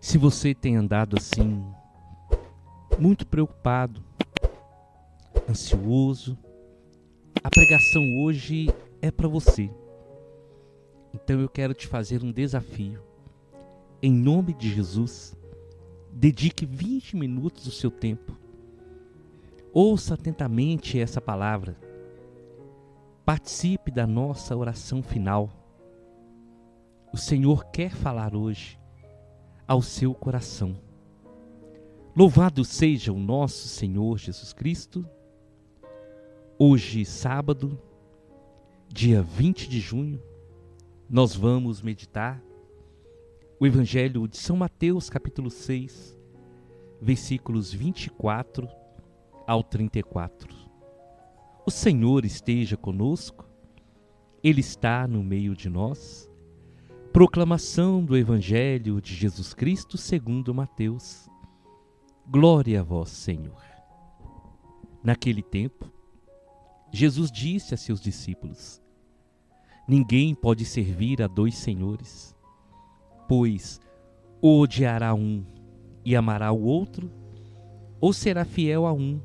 Se você tem andado assim, muito preocupado, ansioso, a pregação hoje é para você. Então eu quero te fazer um desafio. Em nome de Jesus, dedique 20 minutos do seu tempo. Ouça atentamente essa palavra. Participe da nossa oração final. O Senhor quer falar hoje ao seu coração. Louvado seja o nosso Senhor Jesus Cristo. Hoje, sábado, dia 20 de junho, nós vamos meditar o Evangelho de São Mateus, capítulo 6, versículos 24 ao 34. O Senhor esteja conosco, Ele está no meio de nós. Proclamação do Evangelho de Jesus Cristo segundo Mateus. Glória a vós, Senhor. Naquele tempo, Jesus disse a seus discípulos: ninguém pode servir a dois senhores, pois ou odiará um e amará o outro, ou será fiel a um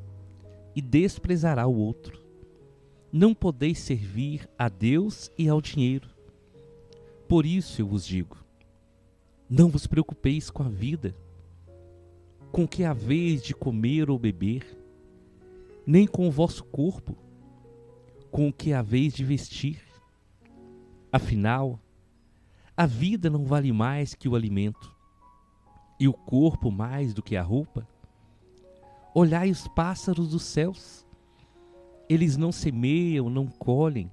e desprezará o outro. Não podeis servir a Deus e ao dinheiro. Por isso eu vos digo, não vos preocupeis com a vida, com o que haveis de comer ou beber, nem com o vosso corpo, com o que haveis de vestir. Afinal, a vida não vale mais que o alimento, e o corpo mais do que a roupa. Olhai os pássaros dos céus, eles não semeiam, não colhem,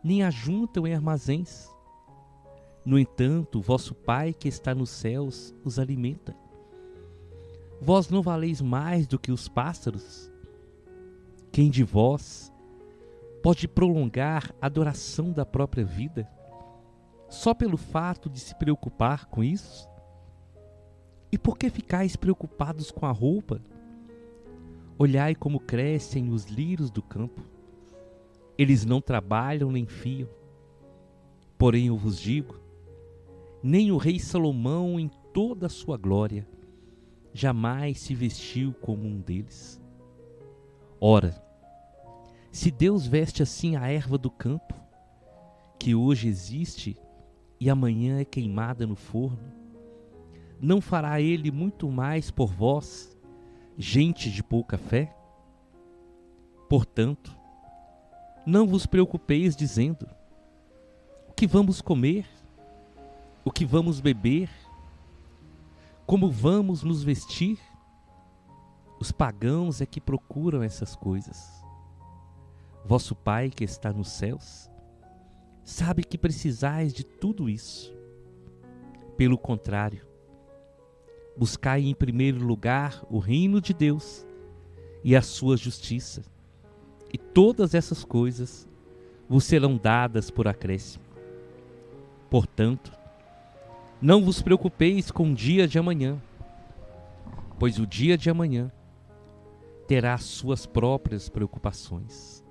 nem ajuntam em armazéns. No entanto, vosso Pai que está nos céus os alimenta. Vós não valeis mais do que os pássaros? Quem de vós pode prolongar a duração da própria vida, só pelo fato de se preocupar com isso? E por que ficais preocupados com a roupa? Olhai como crescem os lírios do campo. Eles não trabalham nem fiam. Porém eu vos digo, nem o rei Salomão em toda a sua glória jamais se vestiu como um deles. Ora, se Deus veste assim a erva do campo, que hoje existe e amanhã é queimada no forno, não fará Ele muito mais por vós, gente de pouca fé? Portanto, não vos preocupeis dizendo: o que vamos comer? O que vamos beber? Como vamos nos vestir? Os pagãos é que procuram essas coisas. Vosso Pai que está nos céus sabe que precisais de tudo isso. Pelo contrário, buscai em primeiro lugar o reino de Deus e a sua justiça, e todas essas coisas vos serão dadas por acréscimo. Portanto, não vos preocupeis com o dia de amanhã, pois o dia de amanhã terá suas próprias preocupações.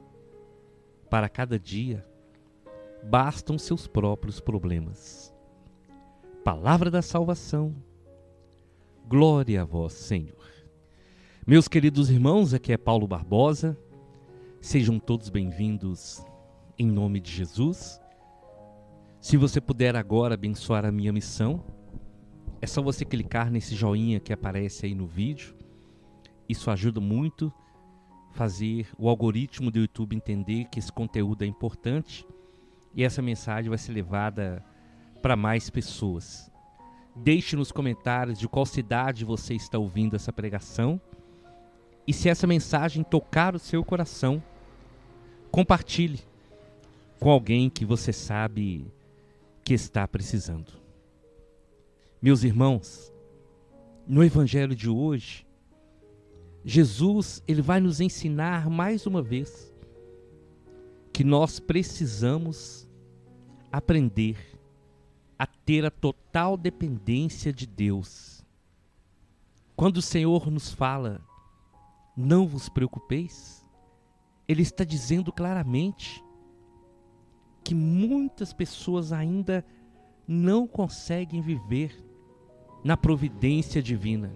Para cada dia, bastam seus próprios problemas. Palavra da salvação. Glória a vós, Senhor. Meus queridos irmãos, aqui é Paulo Barbosa. Sejam todos bem-vindos em nome de Jesus. Se você puder agora abençoar a minha missão, é só você clicar nesse joinha que aparece aí no vídeo. Isso ajuda muito a fazer o algoritmo do YouTube entender que esse conteúdo é importante e essa mensagem vai ser levada para mais pessoas. Deixe nos comentários de qual cidade você está ouvindo essa pregação e se essa mensagem tocar o seu coração, compartilhe com alguém que você sabe que está precisando. Meus irmãos, no Evangelho de hoje, Jesus ele vai nos ensinar mais uma vez que nós precisamos aprender a ter a total dependência de Deus. Quando o Senhor nos fala, não vos preocupeis, Ele está dizendo claramente que muitas pessoas ainda não conseguem viver na providência divina.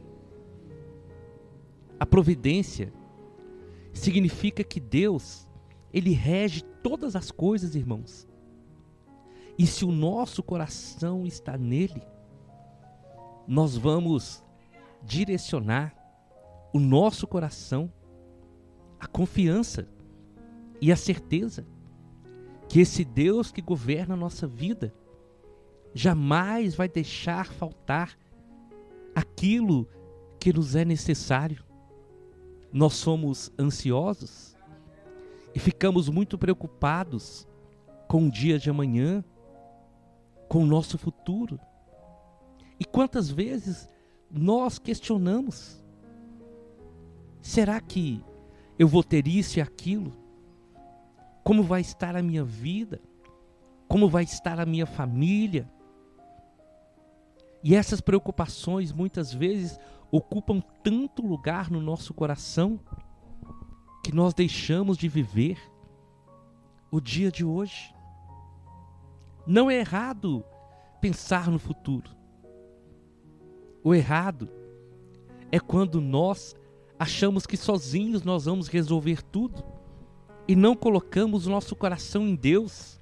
A providência significa que Deus, Ele rege todas as coisas, irmãos. E se o nosso coração está nele, nós vamos direcionar o nosso coração à confiança e à certeza que esse Deus que governa a nossa vida jamais vai deixar faltar aquilo que nos é necessário. Nós somos ansiosos e ficamos muito preocupados com o dia de amanhã, com o nosso futuro. E quantas vezes nós questionamos: será que eu vou ter isso e aquilo? Como vai estar a minha vida? Como vai estar a minha família? E essas preocupações muitas vezes ocupam tanto lugar no nosso coração que nós deixamos de viver o dia de hoje. Não é errado pensar no futuro. O errado é quando nós achamos que sozinhos nós vamos resolver tudo e não colocamos o nosso coração em Deus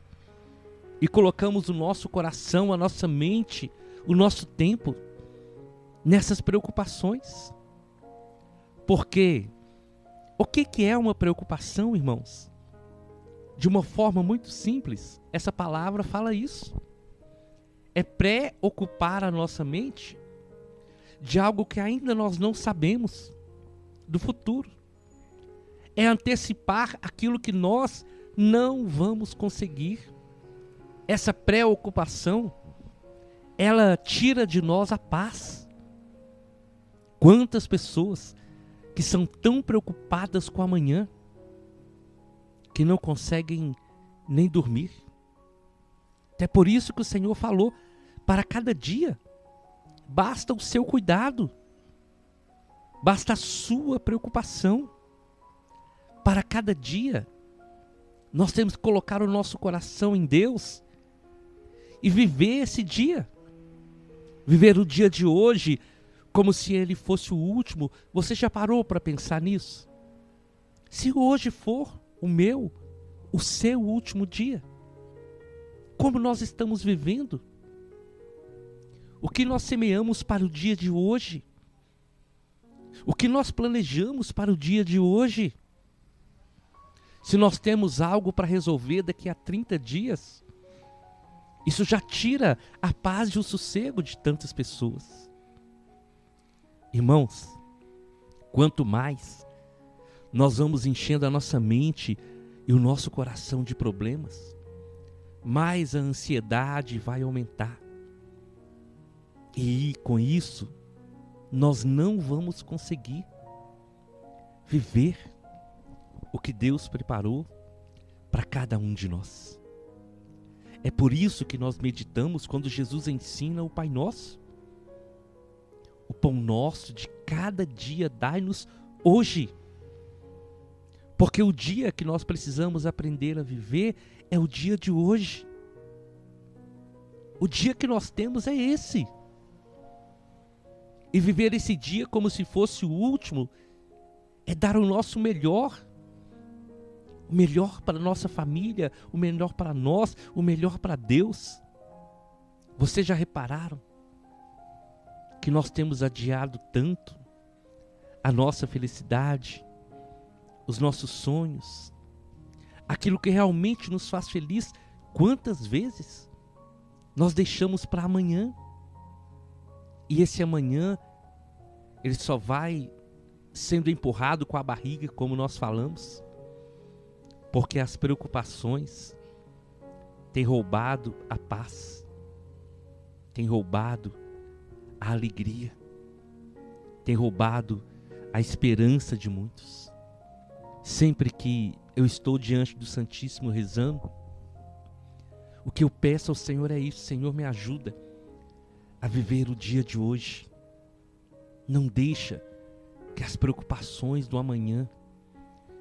e colocamos o nosso coração, a nossa mente, o nosso tempo nessas preocupações. Porque o que é uma preocupação, irmãos? De uma forma muito simples, essa palavra fala isso. É preocupar a nossa mente de algo que ainda nós não sabemos do futuro. É antecipar aquilo que nós não vamos conseguir. Essa preocupação, ela tira de nós a paz. Quantas pessoas que são tão preocupadas com amanhã que não conseguem nem dormir. É por isso que o Senhor falou: para cada dia basta o seu cuidado, basta a sua preocupação. Para cada dia nós temos que colocar o nosso coração em Deus e viver esse dia. Viver o dia de hoje como se ele fosse o último. Você já parou para pensar nisso? Se hoje for o seu último dia, como nós estamos vivendo? O que nós semeamos para o dia de hoje? O que nós planejamos para o dia de hoje? Se nós temos algo para resolver daqui a 30 dias, isso já tira a paz e o sossego de tantas pessoas. Irmãos, quanto mais nós vamos enchendo a nossa mente e o nosso coração de problemas, mais a ansiedade vai aumentar. E com isso, nós não vamos conseguir viver o que Deus preparou para cada um de nós. É por isso que nós meditamos quando Jesus ensina o Pai Nosso. O pão nosso de cada dia dai-nos hoje. Porque o dia que nós precisamos aprender a viver é o dia de hoje. O dia que nós temos é esse. E viver esse dia como se fosse o último é dar o nosso melhor. O melhor para a nossa família, o melhor para nós, o melhor para Deus. Vocês já repararam que nós temos adiado tanto a nossa felicidade, os nossos sonhos, aquilo que realmente nos faz feliz? Quantas vezes nós deixamos para amanhã? E esse amanhã, ele só vai sendo empurrado com a barriga, como nós falamos, porque as preocupações têm roubado a paz, têm roubado a alegria, têm roubado a esperança de muitos. Sempre que eu estou diante do Santíssimo rezando, o que eu peço ao Senhor é isso: Senhor, me ajuda a viver o dia de hoje. Não deixa que as preocupações do amanhã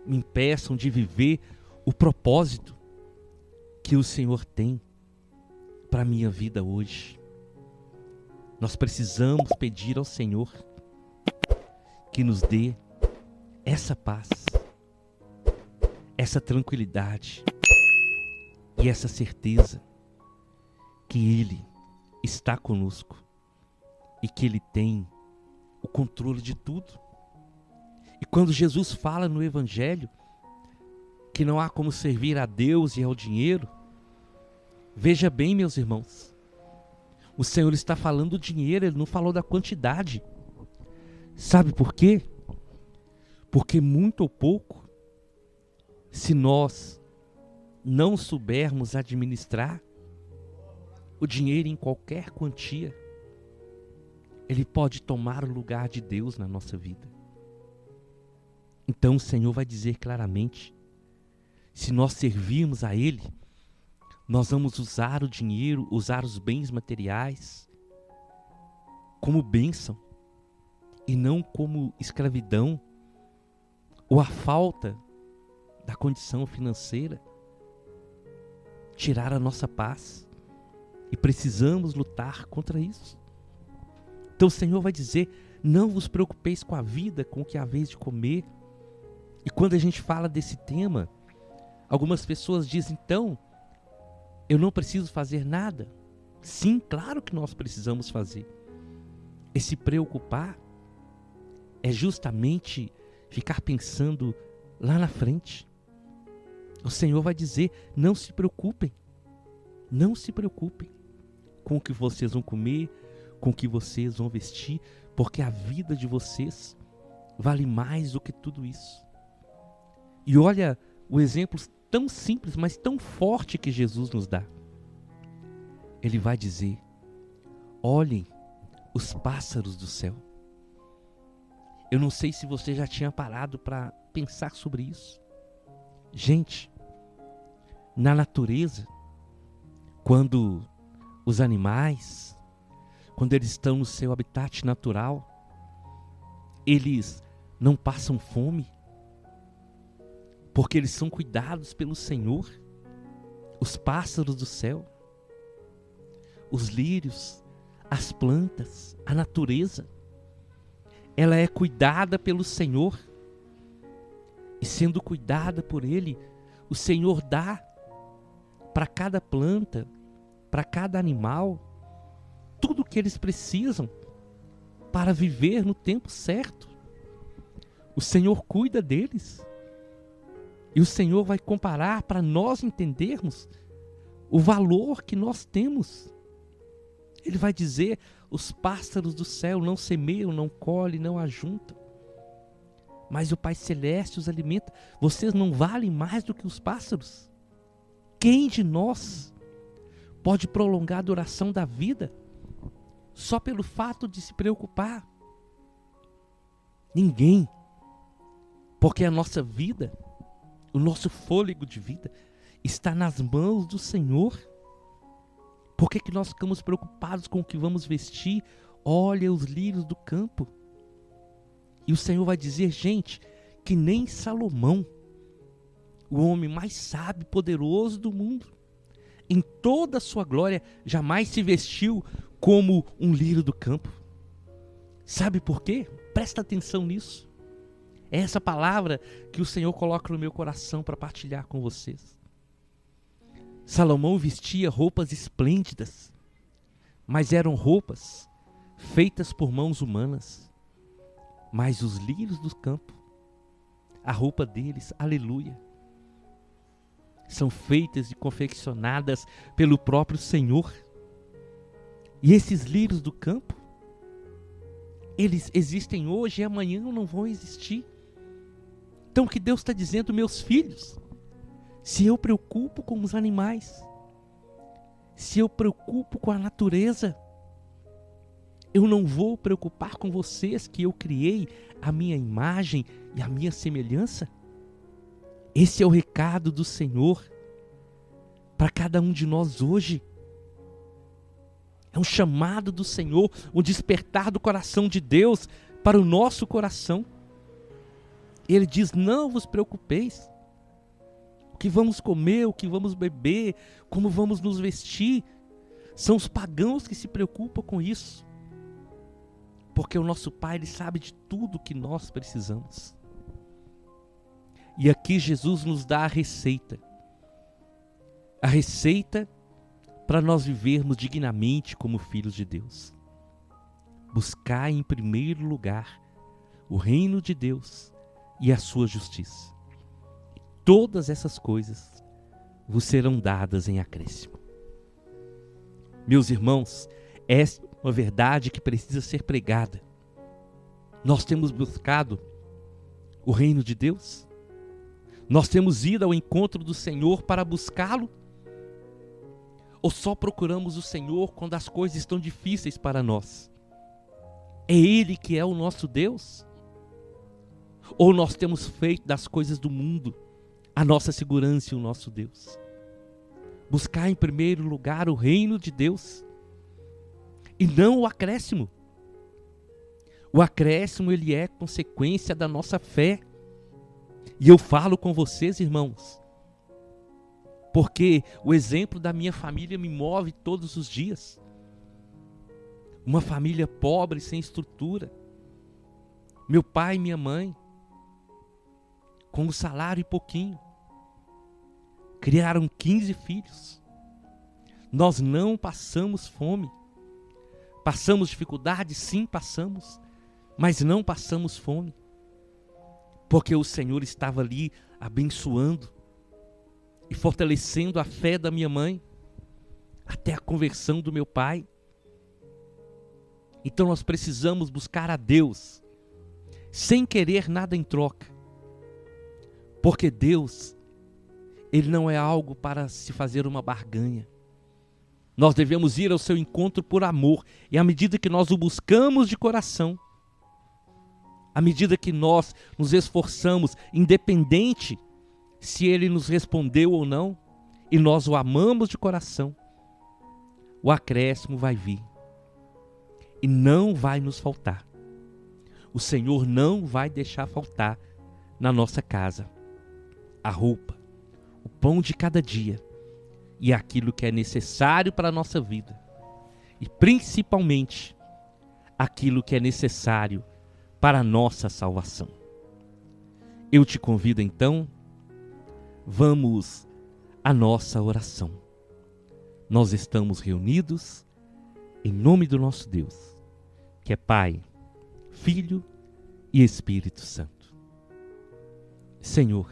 me impeçam de viver o propósito que o Senhor tem para a minha vida hoje. Nós precisamos pedir ao Senhor que nos dê essa paz, essa tranquilidade e essa certeza que Ele está conosco e que Ele tem o controle de tudo. E quando Jesus fala no Evangelho que não há como servir a Deus e ao dinheiro, veja bem, meus irmãos, o Senhor está falando do dinheiro, Ele não falou da quantidade. Sabe por quê? Porque muito ou pouco, se nós não soubermos administrar o dinheiro em qualquer quantia, ele pode tomar o lugar de Deus na nossa vida. Então o Senhor vai dizer claramente, se nós servirmos a Ele, nós vamos usar o dinheiro, usar os bens materiais como bênção e não como escravidão ou a falta da condição financeira tirar a nossa paz. E precisamos lutar contra isso. Então o Senhor vai dizer, não vos preocupeis com a vida, com o que há vez de comer. E quando a gente fala desse tema, algumas pessoas dizem, então, eu não preciso fazer nada. Sim, claro que nós precisamos fazer. E se preocupar é justamente ficar pensando lá na frente. O Senhor vai dizer, não se preocupem. Não se preocupem com o que vocês vão comer, com o que vocês vão vestir, porque a vida de vocês vale mais do que tudo isso. E olha o exemplo tão simples, mas tão forte que Jesus nos dá. Ele vai dizer, olhem os pássaros do céu. Eu não sei se você já tinha parado para pensar sobre isso. Gente, na natureza, quando os animais, quando eles estão no seu habitat natural, eles não passam fome, porque eles são cuidados pelo Senhor. Os pássaros do céu, os lírios, as plantas, a natureza, ela é cuidada pelo Senhor. E sendo cuidada por Ele, o Senhor dá para cada planta, para cada animal, tudo o que eles precisam para viver no tempo certo. O Senhor cuida deles. E o Senhor vai comparar para nós entendermos o valor que nós temos. Ele vai dizer, os pássaros do céu não semeiam, não colhem, não ajuntam, mas o Pai Celeste os alimenta. Vocês não valem mais do que os pássaros? Quem de nós pode prolongar a duração da vida só pelo fato de se preocupar? Ninguém. Porque a nossa vida, o nosso fôlego de vida está nas mãos do Senhor. Por que nós ficamos preocupados com o que vamos vestir? Olha os lírios do campo. E o Senhor vai dizer, gente, que nem Salomão, o homem mais sábio e poderoso do mundo, em toda a sua glória, jamais se vestiu como um lírio do campo. Sabe por quê? Presta atenção nisso. É essa palavra que o Senhor coloca no meu coração para partilhar com vocês. Salomão vestia roupas esplêndidas, mas eram roupas feitas por mãos humanas. Mas os lírios do campo, a roupa deles, aleluia, são feitas e confeccionadas pelo próprio Senhor. E esses lírios do campo, eles existem hoje e amanhã não vão existir. Então o que Deus está dizendo, meus filhos, se eu preocupo com os animais, se eu preocupo com a natureza, eu não vou preocupar com vocês que eu criei a minha imagem e a minha semelhança? Esse é o recado do Senhor para cada um de nós hoje. É um chamado do Senhor, um despertar do coração de Deus para o nosso coração. Ele diz, não vos preocupeis. O que vamos comer, o que vamos beber, como vamos nos vestir. São os pagãos que se preocupam com isso. Porque o nosso Pai, Ele sabe de tudo que nós precisamos. E aqui Jesus nos dá a receita. A receita para nós vivermos dignamente como filhos de Deus. Buscar em primeiro lugar o reino de Deus e a sua justiça. Todas essas coisas vos serão dadas em acréscimo. Meus irmãos, essa é uma verdade que precisa ser pregada. Nós temos buscado o reino de Deus? Nós temos ido ao encontro do Senhor para buscá-lo? Ou só procuramos o Senhor quando as coisas estão difíceis para nós? É Ele que é o nosso Deus? Ou nós temos feito das coisas do mundo a nossa segurança e o nosso Deus? Buscar em primeiro lugar o reino de Deus e não o acréscimo. O acréscimo, ele é consequência da nossa fé. E eu falo com vocês, irmãos, porque o exemplo da minha família me move todos os dias. Uma família pobre, sem estrutura. Meu pai e minha mãe, com um salário e pouquinho, criaram 15 filhos. Nós não passamos fome. Passamos dificuldade? Sim, passamos. Mas não passamos fome. Porque o Senhor estava ali abençoando e fortalecendo a fé da minha mãe até a conversão do meu pai. Então nós precisamos buscar a Deus sem querer nada em troca. Porque Deus, Ele não é algo para se fazer uma barganha. Nós devemos ir ao seu encontro por amor. E à medida que nós o buscamos de coração, à medida que nós nos esforçamos, independente se Ele nos respondeu ou não, e nós o amamos de coração, o acréscimo vai vir. E não vai nos faltar. O Senhor não vai deixar faltar na nossa casa a roupa, o pão de cada dia e aquilo que é necessário para a nossa vida. E principalmente aquilo que é necessário para a nossa salvação. Eu te convido então, vamos à nossa oração. Nós estamos reunidos em nome do nosso Deus, que é Pai, Filho e Espírito Santo. Senhor,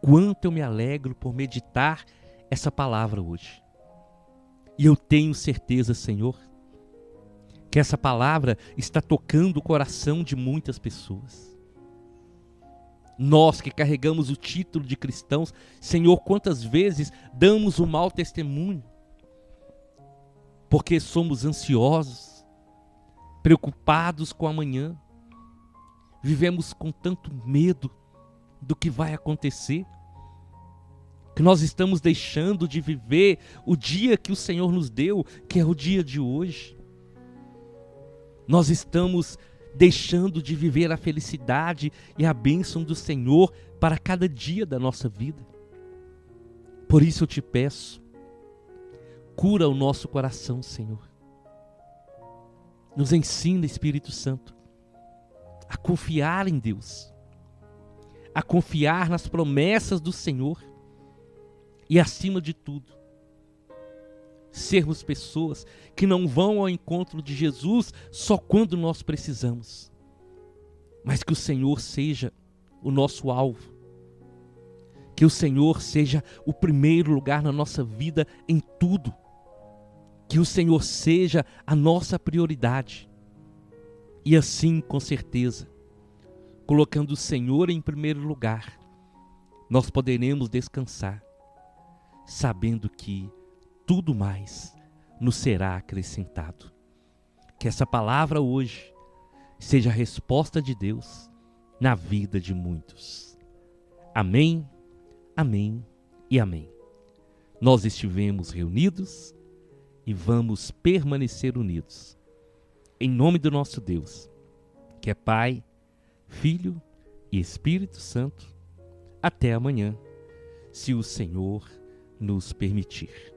quanto eu me alegro por meditar essa palavra hoje. E eu tenho certeza, Senhor, que essa palavra está tocando o coração de muitas pessoas. Nós que carregamos o título de cristãos, Senhor, quantas vezes damos um mau testemunho, porque somos ansiosos, preocupados com amanhã, vivemos com tanto medo do que vai acontecer, que nós estamos deixando de viver o dia que o Senhor nos deu, que é o dia de hoje. Nós estamos deixando de viver a felicidade e a bênção do Senhor para cada dia da nossa vida. Por isso eu te peço, cura o nosso coração, Senhor. Nos ensina, Espírito Santo, a confiar em Deus, a confiar nas promessas do Senhor e, acima de tudo, sermos pessoas que não vão ao encontro de Jesus só quando nós precisamos, mas que o Senhor seja o nosso alvo, que o Senhor seja o primeiro lugar na nossa vida em tudo, que o Senhor seja a nossa prioridade. E assim, com certeza, colocando o Senhor em primeiro lugar, nós poderemos descansar, sabendo que tudo mais nos será acrescentado. Que essa palavra hoje seja a resposta de Deus na vida de muitos. Amém, amém e amém. Nós estivemos reunidos e vamos permanecer unidos. Em nome do nosso Deus, que é Pai, Filho e Espírito Santo. Até amanhã, se o Senhor nos permitir.